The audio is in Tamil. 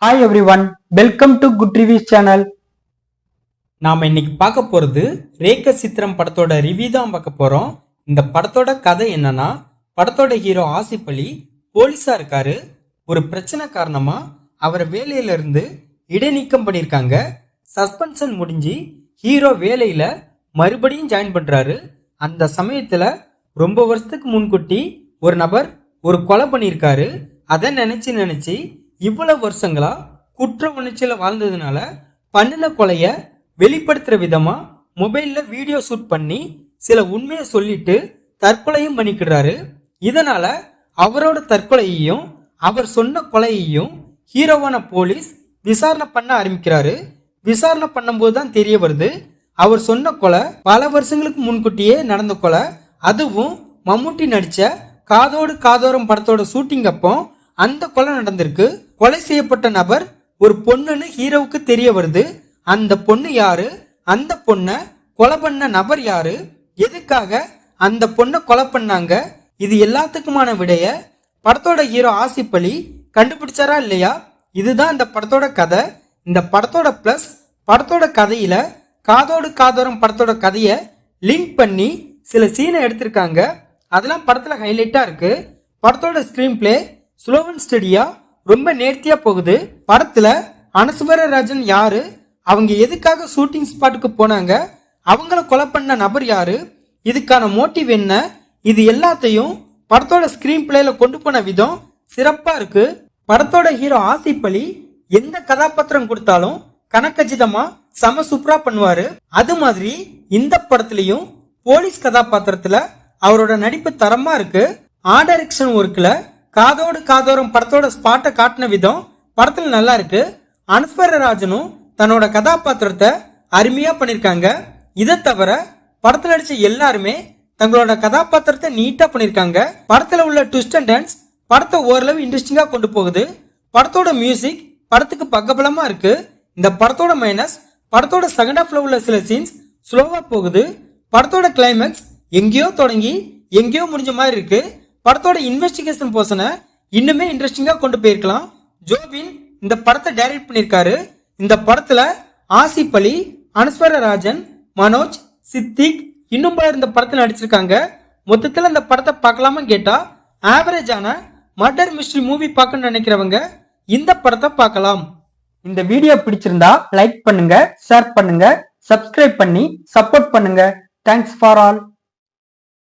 Hi everyone, welcome to good reviews channel. நாம இன்னைக்கு பார்க்க போறது ரேக்க சித்திரம் படத்தோட ரிவ்யூ தான் பார்க்க போறோம். இந்த படத்தோட கதை என்னன்னா, படத்தோட ஹீரோ ஆசிப் அலி போலீஸா இருக்காரு. ஒரு பிரச்சனை காரணமா அவரை வேலையில இருந்து இடைநீக்கம் பண்ணியிருக்காங்க. சஸ்பென்ஷன் முடிஞ்சு ஹீரோ வேலையில மறுபடியும் ஜாயின் பண்றாரு. அந்த சமயத்துல ரொம்ப வருஷத்துக்கு முன்கூட்டி ஒரு நபர் ஒரு கொலை பண்ணியிருக்காரு. அதை நினைச்சு இவ்வளவு வருஷங்களா குற்ற உணர்ச்சியில வாழ்ந்ததுனால பண்ணின கொலைய வெளிப்படுத்துற விதமா மொபைல்ல வீடியோ ஷூட் பண்ணி சில உண்மையை சொல்லிட்டு தற்கொலையும் பண்ணிக்கிறாரு. இதனால அவரோட தற்கொலையையும் அவர் சொன்ன கொலையையும் ஹீரோவான போலீஸ் விசாரணை பண்ண ஆரம்பிக்கிறாரு. விசாரணை பண்ணும்போது தான் தெரிய வருது, அவர் சொன்ன கொலை பல வருஷங்களுக்கு முன்கூட்டியே நடந்த கொலை. அதுவும் மம்முட்டி நடிச்ச காதோடு காதோரம் படத்தோட ஷூட்டிங் அப்போ அந்த கொலை நடந்திருக்கு. கொலை செய்யப்பட்ட நபர் ஒரு பொண்ணுன்னு ஹீரோவுக்கு தெரிய வருது. அந்த பொண்ணு யாரு, அந்த பொண்ணை கொலை பண்ண நபர் யாரு, எதுக்காக அந்த பொண்ணை கொலை பண்ணாங்க, இது எல்லாத்துக்குமான விடைய படத்தோட ஹீரோ ஆசிப் அலி கண்டுபிடிச்சாரா இல்லையா? இதுதான் இந்த படத்தோட கதை. இந்த படத்தோட பிளஸ், படத்தோட கதையில காதோடு காதோரம் படத்தோட கதையை லிங்க் பண்ணி சில சீனை எடுத்திருக்காங்க. அதெல்லாம் படத்துல ஹைலைட்டா இருக்கு. படத்தோட ஸ்கிரீன் பிளே ஸ்லோ அண்ட் ஸ்டடியா ரொம்ப நேர்த்தியா போகுது. படத்துல அனஸ்வரராஜன் யாரு, அவங்க எதுக்காக ஷூட்டிங் ஸ்பாட்டுக்கு போனாங்க, அவங்கள கொலை பண்ண நபர் யாரு, இதுக்கான மோட்டிவ் என்ன, இது எல்லாத்தையும் படத்தோட ஸ்கிரீன் பிளேல கொண்டு போன விதம் சிறப்பா இருக்கு. படத்தோட ஹீரோ ஆசிப் அலி எந்த கதாபாத்திரம் கொடுத்தாலும் கணக்கச்சிதமா செம சூப்பரா பண்ணுவாரு. அது மாதிரி இந்த படத்துலயும் போலீஸ் கதாபாத்திரத்துல அவரோட நடிப்பு தரமா இருக்கு. ஆர்ட் டைரக்ஷன் ஒர்க்ல காதோடு காதோரம் படத்தோட ஸ்பாட்டை காட்டின விதம் படத்துல நல்லா இருக்கு. அனஸ்வரராஜனும் தன்னோட கதாபாத்திரத்தை அருமையா பண்ணிருக்காங்க. இதை தவிர படத்துல நடிச்ச எல்லாருமே தங்களோட கதாபாத்திரத்தை நீட்டா பண்ணிருக்காங்க. படத்துல உள்ள ட்விஸ்ட் அண்ட் டர்ன்ஸ் படத்தை ஓரளவு இன்ட்ரெஸ்டிங்கா கொண்டு போகுது. படத்தோட மியூசிக் படத்துக்கு பக்கபலமா இருக்கு. இந்த படத்தோட மைனஸ், படத்தோட செகண்ட் ஹாஃப்ல உள்ள சில சீன்ஸ் ஸ்லோவா போகுது. படத்தோட கிளைமேக்ஸ் எங்கேயோ தொடங்கி எங்கேயோ முடிஞ்ச மாதிரி இருக்கு. படத்தோட இன்வெஸ்டிகேஷன் போர்ஷனை இன்னுமே இன்ட்ரெஸ்டிங்கா கொண்டு போயிருக்கலாம். ஜோபின் இந்த படத்தை டைரக்ட் பண்ணிருக்காரு. இந்த படத்துல ஆசிப் அலி, அனஸ்வரராஜன், மனோஜ், சித்திக் இன்னும் பலர் இந்த படத்துல நடிச்சிருக்காங்க. மொத்தத்துல இந்த படத்தை பார்க்கலாமா கேட்டா, ஆவரேஜான மர்டர் மிஸ்ட்ரி மூவி பார்க்கணும்னு நினைக்கிறவங்க இந்த படத்தை பார்க்கலாம். இந்த வீடியோ பிடிச்சிருந்தா லைக் பண்ணுங்க, ஷேர் பண்ணுங்க, சப்ஸ்கிரைப் பண்ணி சப்போர்ட் பண்ணுங்க. Thanks for all.